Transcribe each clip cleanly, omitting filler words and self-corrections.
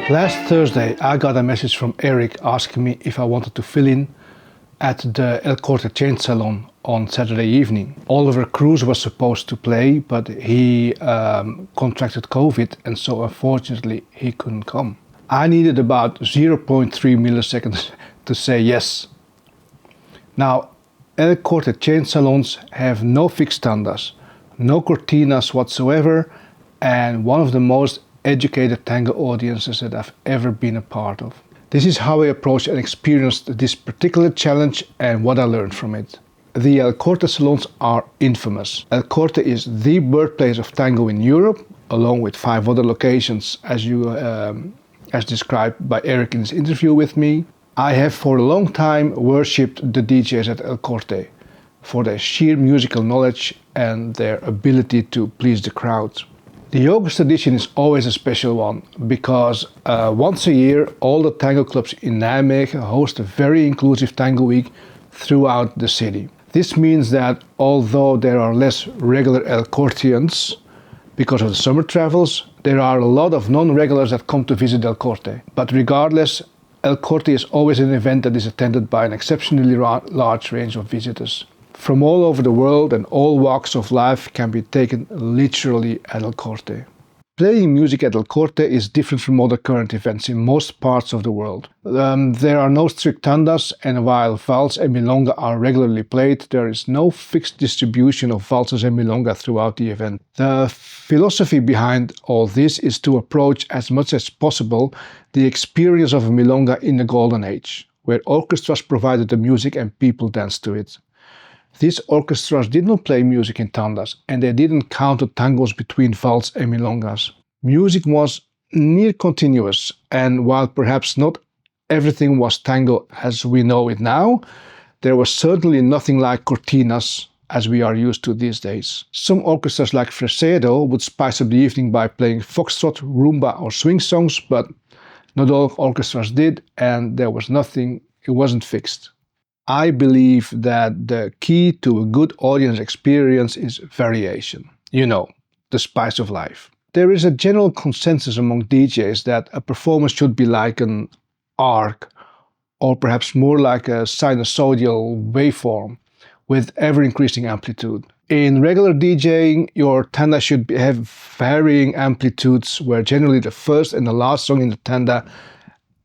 Last Thursday, I got a message from Erik asking me if I wanted to fill in at the Corte Chained Salon on Saturday evening. Oliver Kruse was supposed to play, but he contracted COVID, and so unfortunately he couldn't come. I needed about 0.3 milliseconds to say yes. Now, Corte Chained Salons have no fixed tandas, no cortinas whatsoever, and one of the most educated tango audiences that I've ever been a part of. This is how I approached and experienced this particular challenge and what I learned from it. The El Corte salons are infamous. El Corte is the birthplace of tango in Europe, along with 5 other locations as described by Erik in his interview with me. I have for a long time worshipped the DJs at El Corte for their sheer musical knowledge and their ability to please the crowd. The August edition is always a special one because once a year all the tango clubs in Nijmegen host a very inclusive tango week throughout the city. This means that although there are less regular El Corteans because of the summer travels, there are a lot of non-regulars that come to visit El Corte. But regardless, El Corte is always an event that is attended by an exceptionally large range of visitors. From all over the world and all walks of life can be taken literally at El Corte. Playing music at El Corte is different from other current events in most parts of the world. There are no strict tandas, and while vals and milonga are regularly played, there is no fixed distribution of valses and milonga throughout the event. The philosophy behind all this is to approach as much as possible the experience of a milonga in the golden age, where orchestras provided the music and people danced to it. These orchestras did not play music in tandas, and they didn't count the tangos between vals and milongas. Music was near continuous, and while perhaps not everything was tango as we know it now, there was certainly nothing like cortinas as we are used to these days. Some orchestras like Secretos would spice up the evening by playing foxtrot, rumba or swing songs, but not all orchestras did, and there was nothing, it wasn't fixed. I believe that the key to a good audience experience is variation. You know, the spice of life. There is a general consensus among DJs that a performance should be like an arc, or perhaps more like a sinusoidal waveform with ever-increasing amplitude. In regular DJing, your tanda should have varying amplitudes where generally the first and the last song in the tanda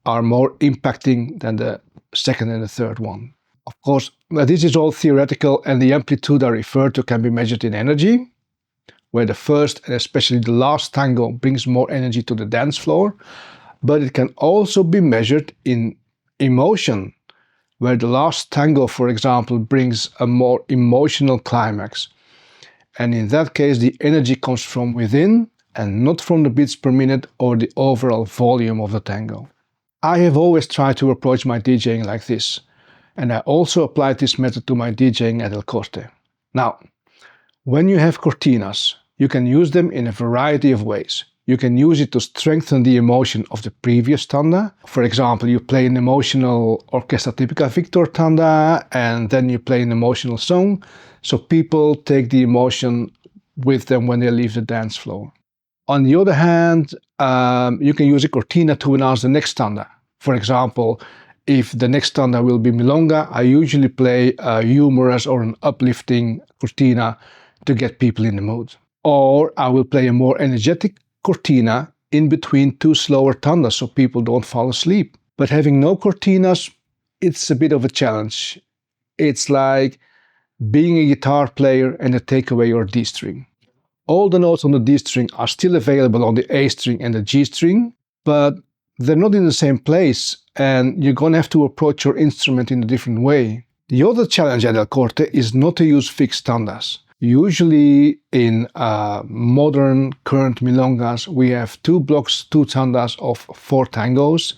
are more impacting than the second and the third one. Of course, this is all theoretical, and the amplitude I refer to can be measured in energy, where the first and especially the last tango brings more energy to the dance floor, but it can also be measured in emotion, where the last tango, for example, brings a more emotional climax. And in that case, the energy comes from within and not from the beats per minute or the overall volume of the tango. I have always tried to approach my DJing like this, and I also applied this method to my DJing at El Corte. Now, when you have cortinas, you can use them in a variety of ways. You can use it to strengthen the emotion of the previous tanda. For example, you play an emotional Orchestra Tipica Victor tanda, and then you play an emotional song, so people take the emotion with them when they leave the dance floor. On the other hand, you can use a cortina to announce the next tanda. For example, if the next tanda will be milonga, I usually play a humorous or an uplifting cortina to get people in the mood. Or I will play a more energetic cortina in between 2 slower tandas so people don't fall asleep. But having no cortinas, it's a bit of a challenge. It's like being a guitar player and they take away your D string. All the notes on the D string are still available on the A string and the G string, but they're not in the same place, and you're going to have to approach your instrument in a different way. The other challenge at El Corte is not to use fixed tandas. Usually in modern current milongas, we have 2 blocks, 2 tandas of 4 tangos,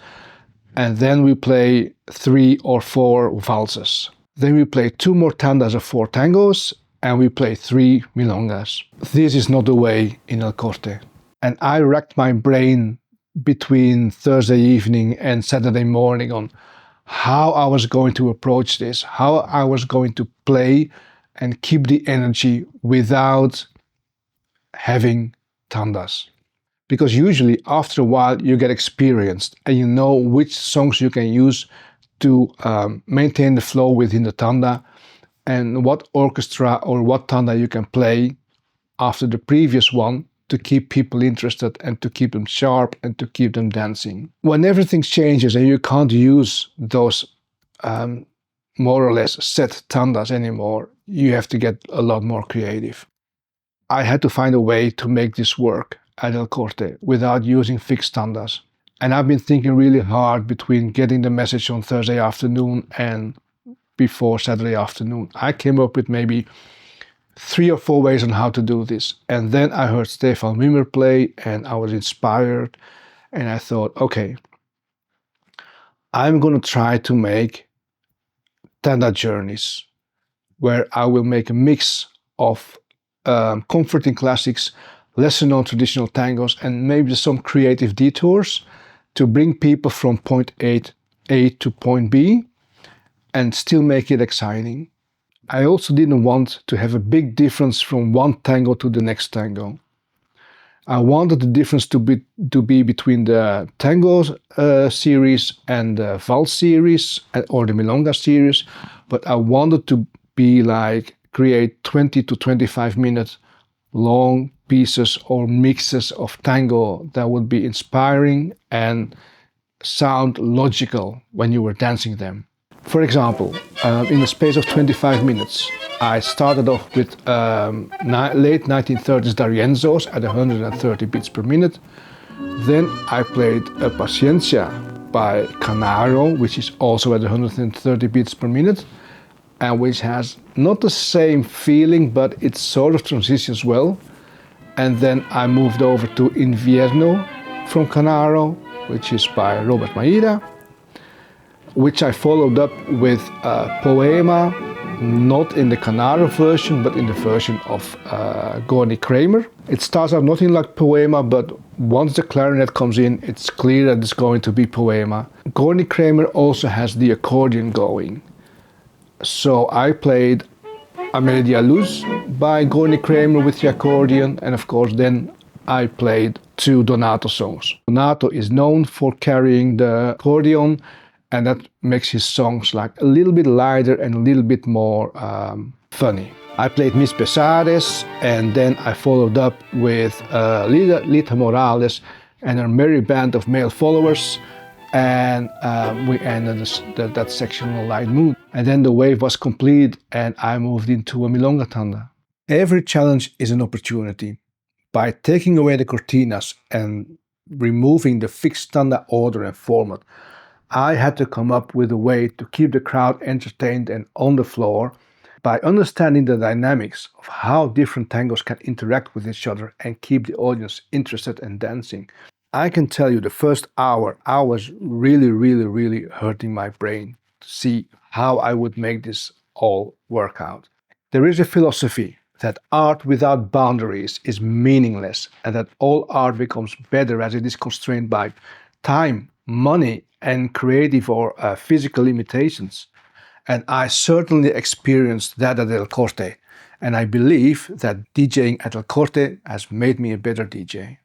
and then we play 3 or 4 valses. Then we play 2 more tandas of 4 tangos, and we play 3 milongas. This is not the way in El Corte. And I racked my brain between Thursday evening and Saturday morning on how I was going to approach this, how I was going to play and keep the energy without having tandas. because usually after a while you get experienced and you know which songs you can use to maintain the flow within the tanda, and what orchestra or what tanda you can play after the previous one to keep people interested and to keep them sharp and to keep them dancing. When everything changes and you can't use those more or less set tandas anymore, you have to get a lot more creative. I had to find a way to make this work at El Corte without using fixed tandas. And I've been thinking really hard between getting the message on Thursday afternoon and before Saturday afternoon. I came up with maybe 3 or 4 ways on how to do this. And then I heard Stefan Wimmer play and I was inspired. And I thought, okay, I'm going to try to make tanda journeys where I will make a mix of comforting classics, lesser known traditional tangos, and maybe some creative detours to bring people from point A to point B and still make it exciting. I also didn't want to have a big difference from one tango to the next tango. I wanted the difference to be between the tango series and the valse series or the milonga series, but I wanted to be like create 20 to 25 minute long pieces or mixes of tango that would be inspiring and sound logical when you were dancing them. For example, in the space of 25 minutes, I started off with late 1930s D'Arienzos at 130 beats per minute. Then I played Paciencia by Canaro, which is also at 130 beats per minute, and which has not the same feeling, but it sort of transitions well. And then I moved over to Invierno from Canaro, which is by Robert Maida, which I followed up with Poema, not in the Canaro version, but in the version of Gorny Kramer. It starts out nothing like Poema, but once the clarinet comes in, it's clear that it's going to be Poema. Gorny Kramer also has the accordion going. So I played Amelia Luz by Gorny Kramer with the accordion, and of course then I played 2 Donato songs. Donato is known for carrying the accordion, and that makes his songs like a little bit lighter and a little bit more funny. I played Mis Pesares, and then I followed up with Lita Morales and her merry band of male followers, and we ended that section on a light mood. And then the wave was complete and I moved into a milonga tanda. Every challenge is an opportunity. By taking away the cortinas and removing the fixed tanda order and format, I had to come up with a way to keep the crowd entertained and on the floor by understanding the dynamics of how different tangos can interact with each other and keep the audience interested and dancing. I can tell you the first hour, I was really hurting my brain to see how I would make this all work out. There is a philosophy that art without boundaries is meaningless and that all art becomes better as it is constrained by time, money, and creative or physical limitations. And I certainly experienced that at El Corte. And I believe that DJing at El Corte has made me a better DJ.